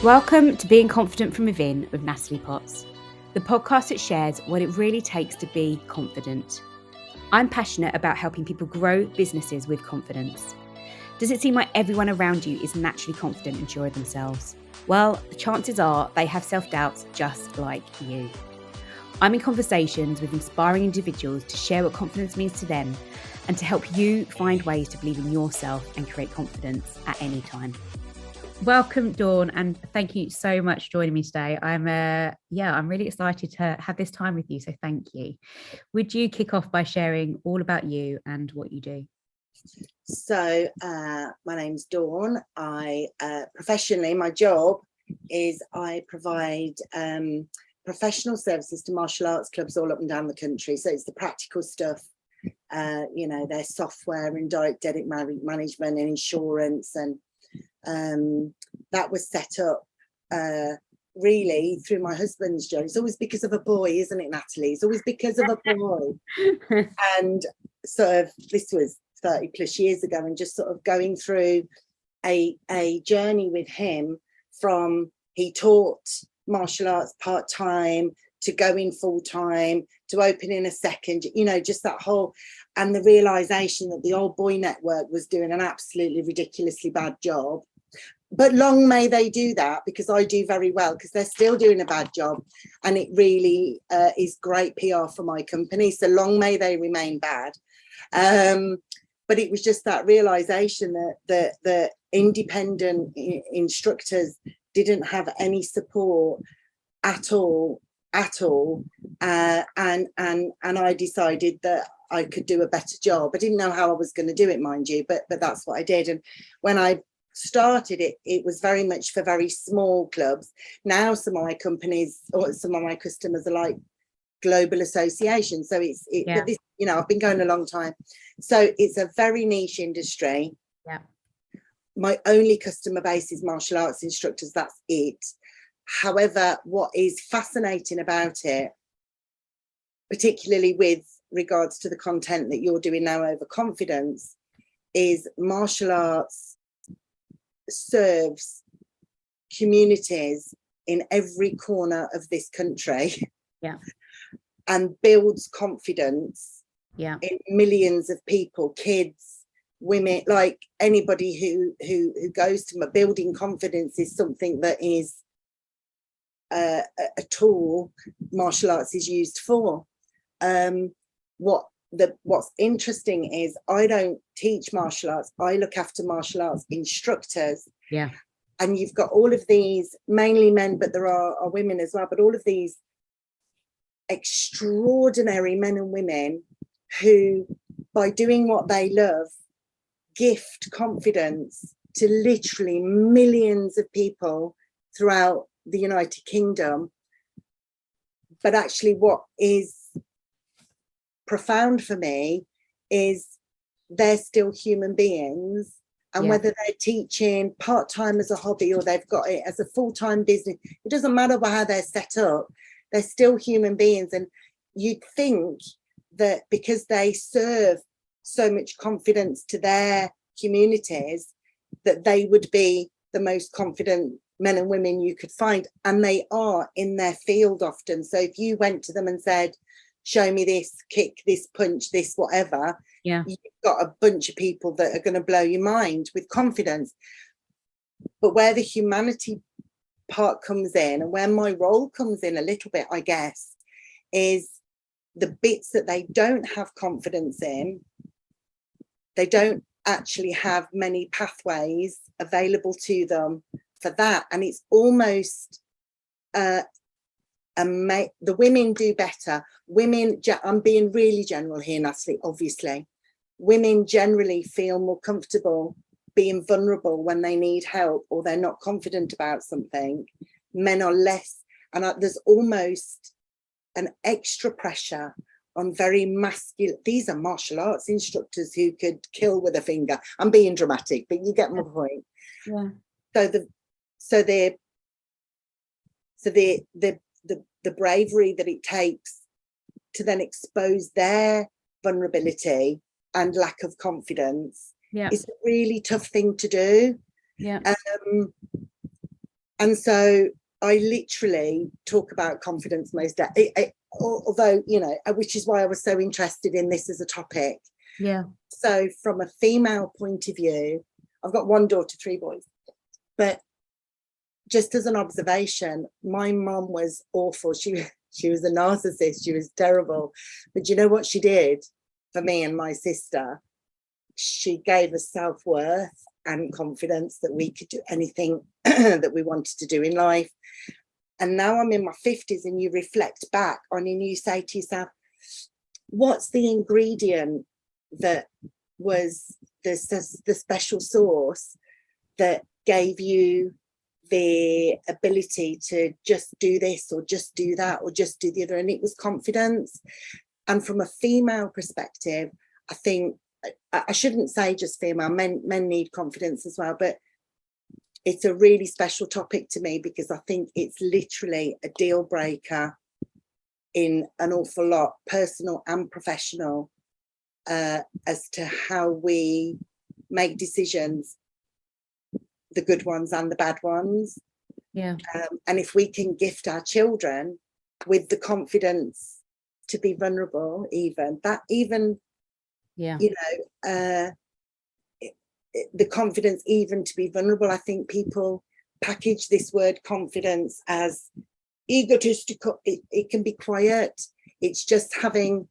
Welcome to Being Confident from Within with Natalie Potts, the podcast that shares what it really takes to be confident. I'm passionate about helping people grow businesses with confidence. Does it seem like everyone around you is naturally confident and sure of themselves? Well, the chances are they have self-doubts just like you. I'm in conversations with inspiring individuals to share what confidence means to them and to help you find ways to believe in yourself and create confidence at any time. Welcome, Dawn, and thank you so much for joining me today. I'm really excited to have this time with you, so thank you. Would you kick off by sharing all about you and what you do? So my name's Dawn. I professionally, my job is I provide professional services to martial arts clubs all up and down the country. So it's the practical stuff, their software and direct debit management and insurance, and that was set up really through my husband's job. It's always because of a boy, isn't it, Natalie? It's always because of a boy. And sort of this was 30 plus years ago, and just sort of going through a journey with him from he taught martial arts part-time to going full-time to opening a second, just that whole, and the realization that the old boy network was doing an absolutely ridiculously bad job. But long may they do that, because I do very well, because they're still doing a bad job, and it really is great PR for my company. So long may they remain bad. But it was just that realization that the independent instructors didn't have any support at all. And I decided that I could do a better job. I didn't know how I was going to do it, mind you, but that's what I did. And when I started it was very much for very small clubs. Now some of my companies or some of my customers are like global associations. So but this, I've been going a long time. So it's a very niche industry. Yeah. My only customer base is martial arts instructors. That's it. However, what is fascinating about it, particularly with regards to the content that you're doing now over confidence, is martial arts serves communities in every corner of this country. Yeah. And builds confidence in millions of people, kids, women, like anybody who goes to building confidence is something that is a tool martial arts is used for. What's interesting is I don't teach martial arts. I look after martial arts instructors. Yeah. And you've got all of these, mainly men, but there are women as well, but all of these extraordinary men and women who, by doing what they love, gift confidence to literally millions of people throughout the United Kingdom. But actually what is profound for me is they're still human beings, and whether they're teaching part-time as a hobby or they've got it as a full-time business, it doesn't matter how they're set up, they're still human beings. And you'd think that because they serve so much confidence to their communities, that they would be the most confident men and women you could find, and they are in their field often. So if you went to them and said, show me this kick, this punch, this whatever, you've got a bunch of people that are going to blow your mind with confidence. But where the humanity part comes in, and where my role comes in a little bit, I guess, is the bits that they don't have confidence in. They don't actually have many pathways available to them for that, and it's almost the women do better. Women, I'm being really general here, Natalie, obviously. Women generally feel more comfortable being vulnerable when they need help or they're not confident about something. Men are less, and there's almost an extra pressure on very masculine. These are martial arts instructors who could kill with a finger. I'm being dramatic, but you get my point. Yeah. So the bravery that it takes to then expose their vulnerability and lack of confidence is a really tough thing to do. Yeah. And so I literally talk about confidence most days, although, you know, which is why I was so interested in this as a topic. Yeah. So from a female point of view, I've got one daughter, 3 boys, but just as an observation, my mum was awful. She was a narcissist. She was terrible. But you know what she did for me and my sister? She gave us self-worth and confidence that we could do anything that we wanted to do in life. And now I'm in my 50s, and you reflect back on, and you say to yourself, what's the ingredient that was the special sauce that gave you the ability to just do this or just do that or just do the other? And it was confidence. And from a female perspective, I think, I shouldn't say just female, men need confidence as well, but it's a really special topic to me, because I think it's literally a deal breaker in an awful lot, personal and professional, as to how we make decisions, the good ones and the bad ones. Yeah. And if we can gift our children with the confidence to be vulnerable, Yeah. you know, the confidence even to be vulnerable. I think people package this word confidence as egotistical. It can be quiet. It's just having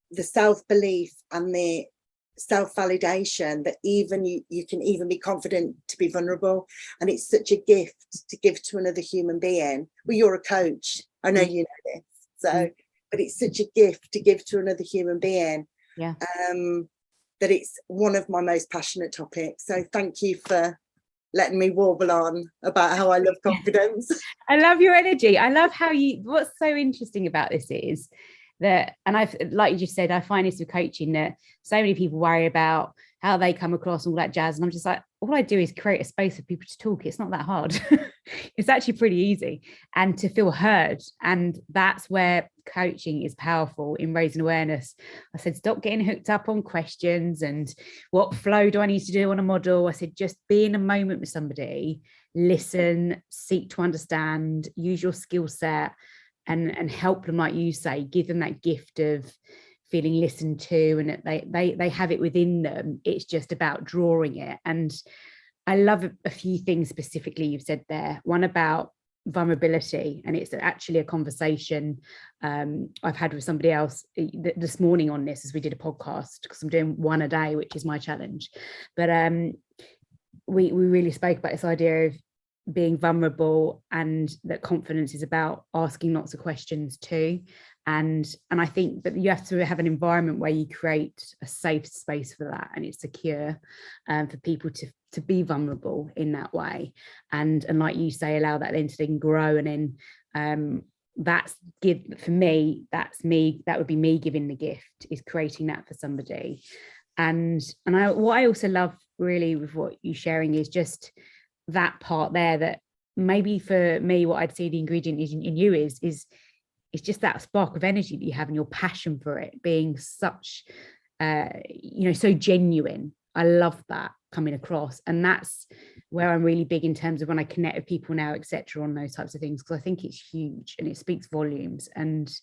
the self-belief and the self-validation that even you can even be confident to be vulnerable. And it's such a gift to give to another human being. Well, you're a coach, I know you know this, so but it's such a gift to give to another human being. Yeah. That it's one of my most passionate topics. So thank you for letting me warble on about how I love confidence. I love your energy. I love how what's so interesting about this is that, and I've, like you just said, I find this with coaching, that so many people worry about how they come across and all that jazz. And I'm just like, all I do is create a space for people to talk. It's not that hard. It's actually pretty easy, and to feel heard. And that's where coaching is powerful in raising awareness. I said, stop getting hooked up on questions and what flow do I need to do on a model. I said, just be in a moment with somebody, listen, seek to understand, use your skill set, and help them, like you say, give them that gift of feeling listened to, and that they have it within them. It's just about drawing it. And I love a few things specifically you've said there. One about vulnerability, and it's actually a conversation I've had with somebody else this morning on this, as we did a podcast, because I'm doing one a day, which is my challenge. But we really spoke about this idea of being vulnerable, and that confidence is about asking lots of questions too. And I think that you have to have an environment where you create a safe space for that, and it's secure for people to be vulnerable in that way. And like you say, allow that then to then grow. And then that's for me, that would be me giving the gift, is creating that for somebody. And what I also love really with what you're sharing is just that part there, that maybe for me, what I'd say the ingredient is in you is just that spark of energy that you have, and your passion for it being such so genuine. I love that coming across, and that's where I'm really big in terms of when I connect with people now, etc., on those types of things, because I think it's huge and it speaks volumes. And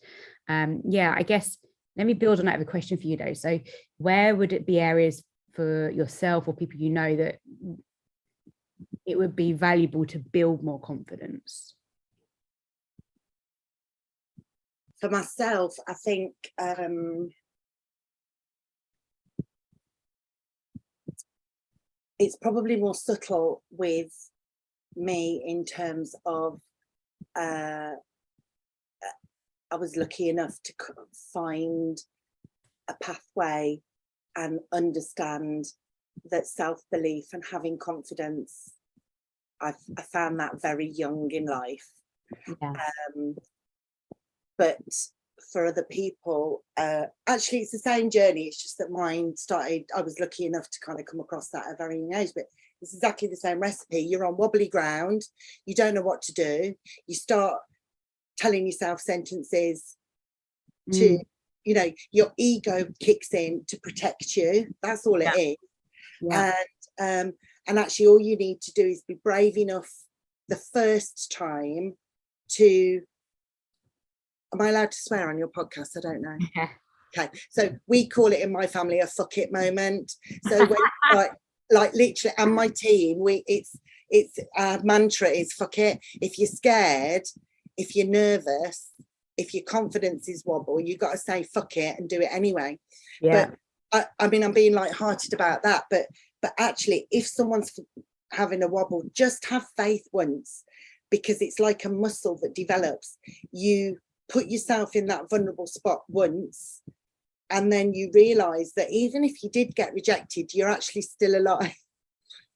I guess let me build on that with a question for you though. So where would it be areas for yourself or people you know that it would be valuable to build more confidence? For myself, I think it's probably more subtle with me, in terms of I was lucky enough to find a pathway and understand that self-belief and having confidence, I found that very young in life. Yeah. But for other people, actually it's the same journey. It's just that mine started, I was lucky enough to kind of come across that at a very young age, but it's exactly the same recipe. You're on wobbly ground, you don't know what to do, you start telling yourself sentences to, your ego kicks in to protect you. That's all it is. Yeah. And actually all you need to do is be brave enough the first time to, am I allowed to swear on your podcast? I don't know. Yeah. Okay, so we call it in my family a fuck it moment. So when like literally, and my team, it's our mantra is fuck it. If you're scared, if you're nervous, if your confidence is wobble, you got to say fuck it and do it anyway. Yeah. But I mean, I'm being light-hearted about that, but actually, if someone's having a wobble, just have faith once, because it's like a muscle that develops. You put yourself in that vulnerable spot once, and then you realize that even if you did get rejected, you're actually still alive.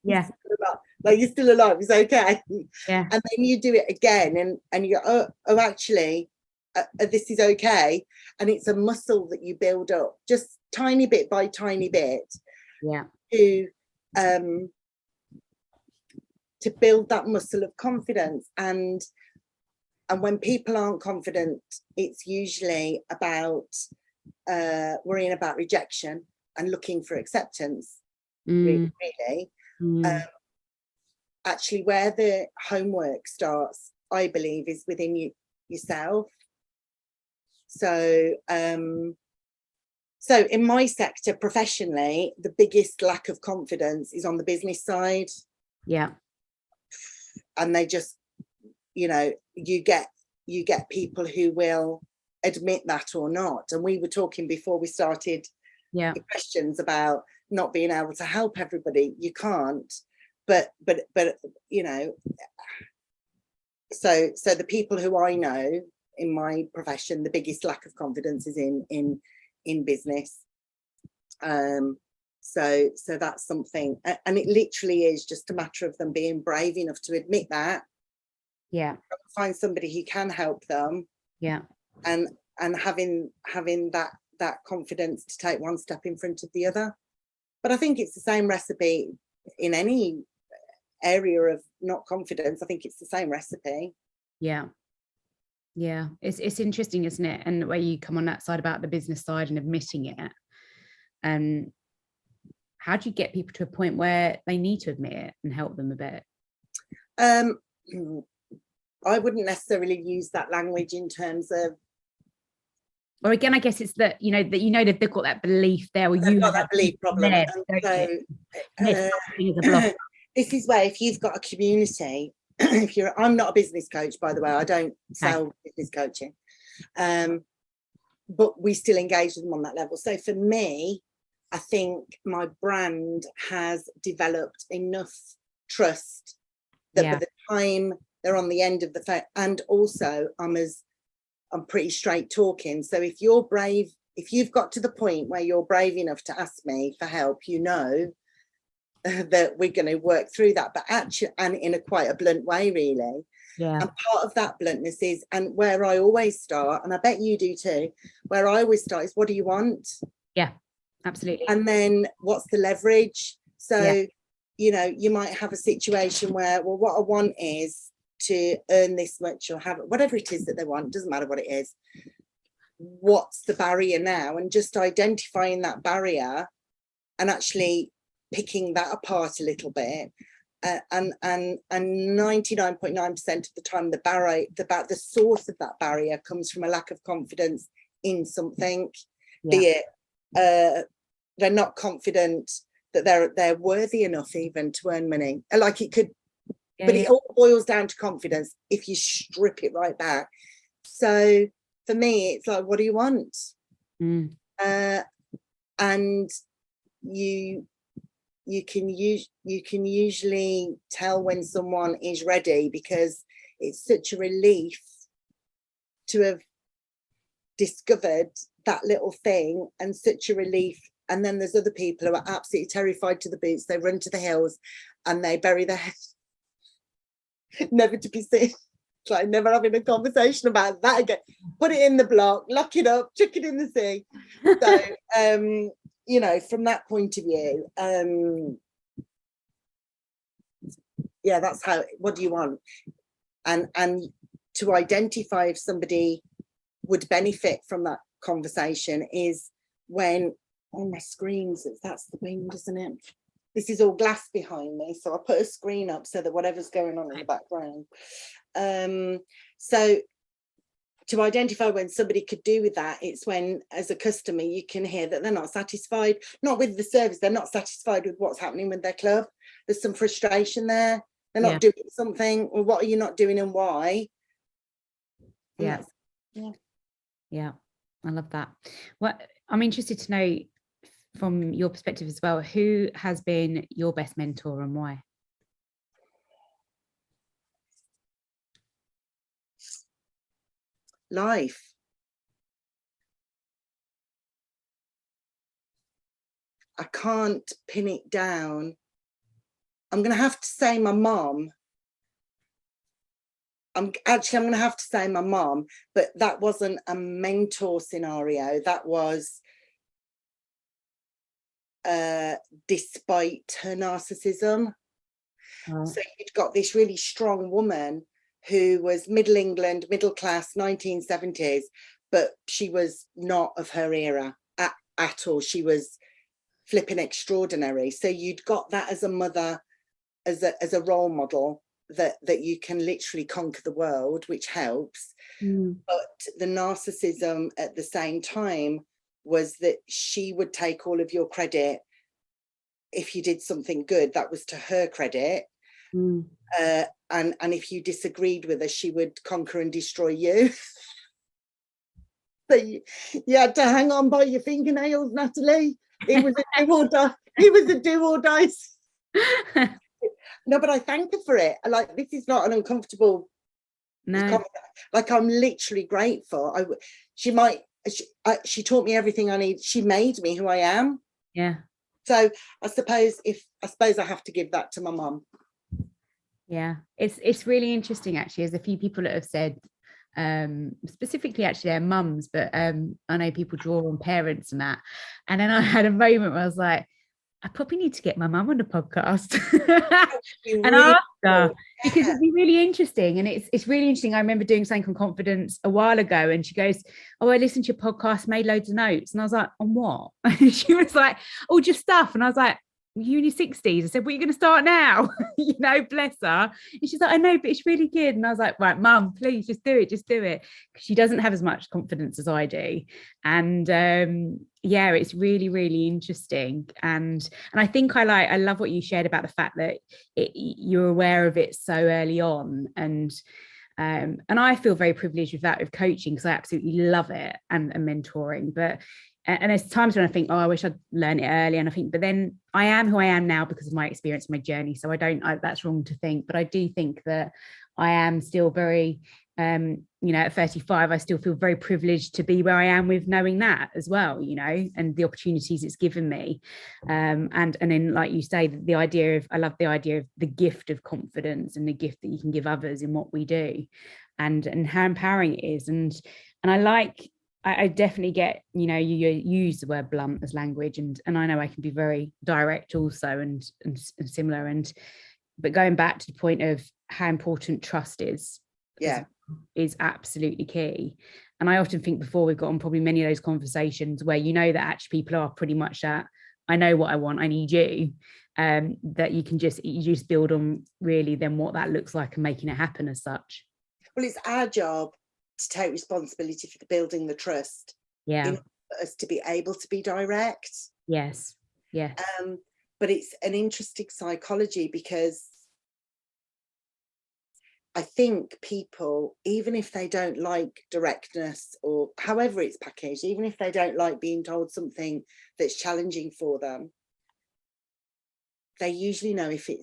Yeah. Like you're still alive, it's okay. Yeah. And then you do it again, and you go, oh actually, this is okay. And it's a muscle that you build up just tiny bit by tiny bit. Yeah. To build that muscle of confidence. And when people aren't confident, it's usually about worrying about rejection and looking for acceptance. Really. Actually, where the homework starts, I believe, is within yourself. So so in my sector professionally, the biggest lack of confidence is on the business side. Yeah. And they just, you know, you get people who will admit that or not. And we were talking before we started the questions about not being able to help everybody. You can't, but you know, so the people who I know in my profession, the biggest lack of confidence is in business. So that's something, and it literally is just a matter of them being brave enough to admit that. Yeah. Find somebody who can help them. Yeah. And having that confidence to take one step in front of the other. But I think it's the same recipe in any area of not confidence. I think it's the same recipe. Yeah. Yeah. It's interesting, isn't it? And where you come on that side about the business side and admitting it. How do you get people to a point where they need to admit it and help them a bit? I wouldn't necessarily use that language in terms of, or again, I guess it's that they've got that belief there, or you've got that belief problem. There, so this is where, if you've got a community, if you're, I'm not a business coach, by the way, I don't sell business coaching, but we still engage with them on that level. So for me, I think my brand has developed enough trust that by the time they're on the end of the phone, and also I'm pretty straight talking. So if you're brave, if you've got to the point where you're brave enough to ask me for help, you know that we're going to work through that, but actually, and in a quite a blunt way, really. Yeah. And part of that bluntness is, and where I always start, and I bet you do too, where I always start is, what do you want? Yeah, absolutely. And then what's the leverage? So, you know, you might have a situation where, well, what I want is to earn this much, or have whatever it is that they want, doesn't matter what it is. What's the barrier now? And just identifying that barrier and actually picking that apart a little bit. And 99.9% of the time, the source of that barrier comes from a lack of confidence in something. Be it they're not confident that they're worthy enough even to earn money. Like it could, but it all boils down to confidence if you strip it right back. So for me, it's like, what do you want? And you can usually tell when someone is ready, because it's such a relief to have discovered that little thing, and such a relief. And then there's other people who are absolutely terrified to the boots. They run to the hills and they bury their head, never to be seen. It's like never having a conversation about that again. Put it in the block, lock it up, chuck it in the sea. So you know, from that point of view, yeah, that's how, what do you want? And to identify if somebody would benefit from that conversation is when, on my screens, that's the wind, isn't it? this is all glass behind me, so I put a screen up so that whatever's going on in the background. So to identify when somebody could do with that, it's when, as a customer, you can hear that they're not satisfied, not with the service, they're not satisfied with what's happening with their club. There's some frustration there. They're not doing something, or what are you not doing and why? Yeah. I love that. Well, I'm interested to know from your perspective as well, who has been your best mentor and why? Life. I can't pin it down. I'm going to have to say my mom. I'm going to have to say my mom, but that wasn't a mentor scenario. That was despite her narcissism. So you'd got this really strong woman who was middle England, middle class, 1970s, but she was not of her era at all. She was flipping extraordinary. So you'd got that as a mother, as a role model, that you can literally conquer the world, which helps. But the narcissism at the same time was that she would take all of your credit. If you did something good, that was to her credit. And if you disagreed with her, she would conquer and destroy you. So you had to hang on by your fingernails, Natalie. It was a do or die. It was a do or die. No, but I thank her for it. Like, this is not an uncomfortable. No. Like, I'm literally grateful. She taught me everything I need. She made me who I am. Yeah. So I suppose I have to give that to my mum. Yeah, it's really interesting, actually. There's a few people that have said, specifically actually their mums, but I know people draw on parents and that. And then I had a moment where I was like, I probably need to get my mum on the podcast and ask her, because it'd be really interesting. And it's really interesting. I remember doing something on confidence a while ago, and she goes, oh, I listened to your podcast, made loads of notes. And I was like, on what? And she was like, oh, just stuff. And I was like, you in your 60s? I said, well, you're going to start now. You know, bless her. And she's like, I know, but it's really good. And I was like, right, mum, please just do it, because she doesn't have as much confidence as I do. And yeah, it's really, really interesting. And I think I love what you shared about the fact that you're aware of it so early on. And I feel very privileged with that, with coaching, because I absolutely love it, and mentoring. And there's times when I think, oh, I wish I'd learned it early. And I think, but then I am who I am now because of my experience, my journey. So that's wrong to think. But I do think that I am still very, at 35, I still feel very privileged to be where I am, with knowing that as well, and the opportunities it's given me. And then, like you say, I love the idea of the gift of confidence, and the gift that you can give others in what we do, and how empowering it is. And I definitely get, you use the word blunt as language, and I know I can be very direct also, and similar. But going back to the point of how important trust is absolutely key. And I often think, before we've got on probably many of those conversations where that actually people are pretty much that, I know what I want, I need you, that you just build on really then what that looks like and making it happen as such. Well, it's our job to take responsibility for building the trust, in order for us to be able to be direct. Yes. But it's an interesting psychology, because I think people, even if they don't like directness, or however it's packaged, even if they don't like being told something that's challenging for them, they usually know two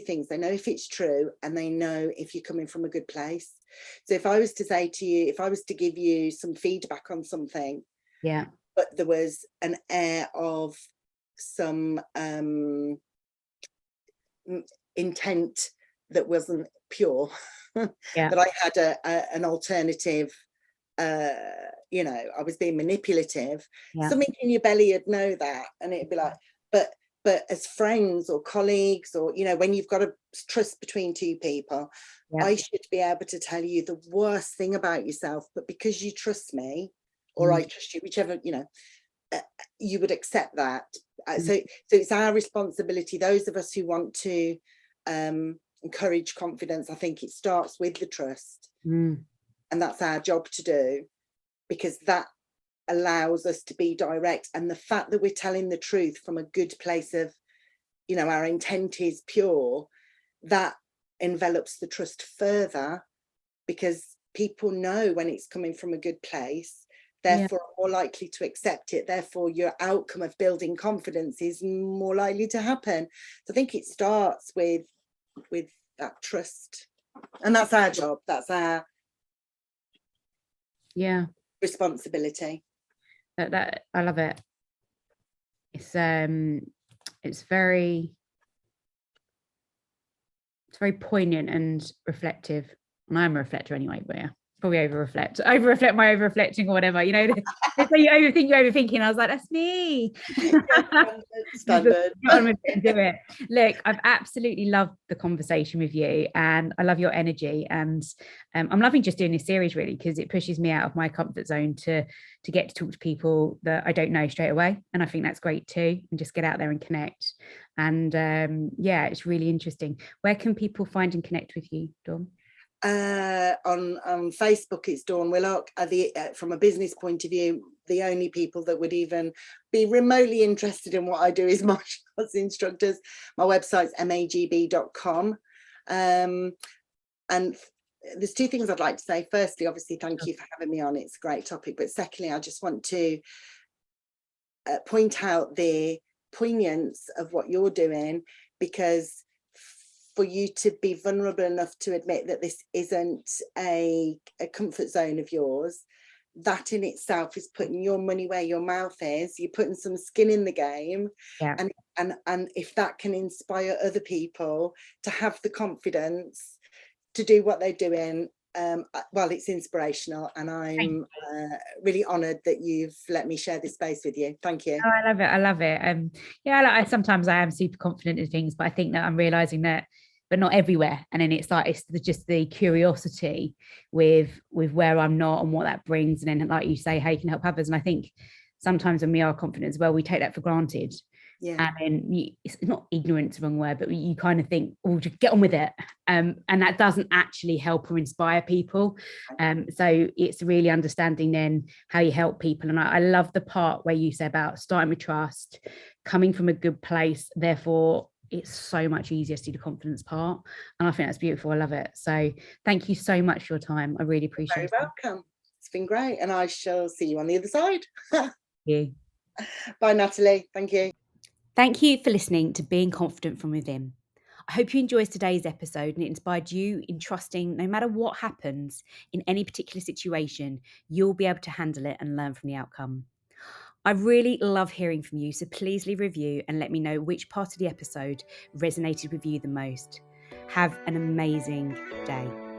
things. They know if it's true, and they know if you're coming from a good place. So if I was to say to you, if I was to give you some feedback on something, but there was an air of some intent that wasn't pure, that I had an alternative, I was being manipulative, something in your belly would know that, and it'd be like, but as friends or colleagues, or when you've got a trust between two people, I should be able to tell you the worst thing about yourself, but because you trust me, or I trust you, whichever, you would accept that. So it's our responsibility, those of us who want to encourage confidence. I think it starts with the trust, and that's our job to do, because that allows us to be direct. And the fact that we're telling the truth from a good place of, you know, our intent is pure, that envelops the trust further, because people know when it's coming from a good place, therefore are more likely to accept it. Therefore, your outcome of building confidence is more likely to happen. So I think it starts with that trust, and that's our job. That's our responsibility. That I love it. It's very poignant and reflective, and I'm a reflector anyway, but yeah, probably overreflect my overreflecting or whatever, you know. So you overthinking. I was like, that's me. Standard. Do it. Look, I've absolutely loved the conversation with you, and I love your energy, and I'm loving just doing this series, really, because it pushes me out of my comfort zone to get to talk to people that I don't know straight away, and I think that's great too, and just get out there and connect. And it's really interesting. Where can people find and connect with you, Dawn? On Facebook, it's Dawn Willock. From a business point of view, the only people that would even be remotely interested in what I do is martial arts instructors. My website's magb.com. And there's two things I'd like to say. Firstly, obviously, thank you for having me on. It's a great topic. But secondly, I just want to point out the poignance of what you're doing, because for you to be vulnerable enough to admit that this isn't a comfort zone of yours, that in itself is putting your money where your mouth is. You're putting some skin in the game. And if that can inspire other people to have the confidence to do what they're doing, well, it's inspirational, and I'm really honoured that you've let me share this space with you. Thank you. Oh, I love it. Sometimes I am super confident in things, but I think that I'm realizing that, but not everywhere. And then it's just the curiosity with where I'm not and what that brings, and then, like you say, how you can help others. And I think sometimes when we are confident as well, we take that for granted. And then it's not ignorance, the wrong word, but you kind of think, oh, just get on with it. And that doesn't actually help or inspire people. So it's really understanding then how you help people. And I love the part where you say about starting with trust, coming from a good place. Therefore, it's so much easier to do the confidence part. And I think that's beautiful. I love it. So thank you so much for your time. I really appreciate it. You're very welcome. It's been great. And I shall see you on the other side. Yeah. Bye, Natalie. Thank you. Thank you for listening to Being Confident from Within. I hope you enjoyed today's episode and it inspired you in trusting no matter what happens in any particular situation, you'll be able to handle it and learn from the outcome. I really love hearing from you, so please leave a review and let me know which part of the episode resonated with you the most. Have an amazing day.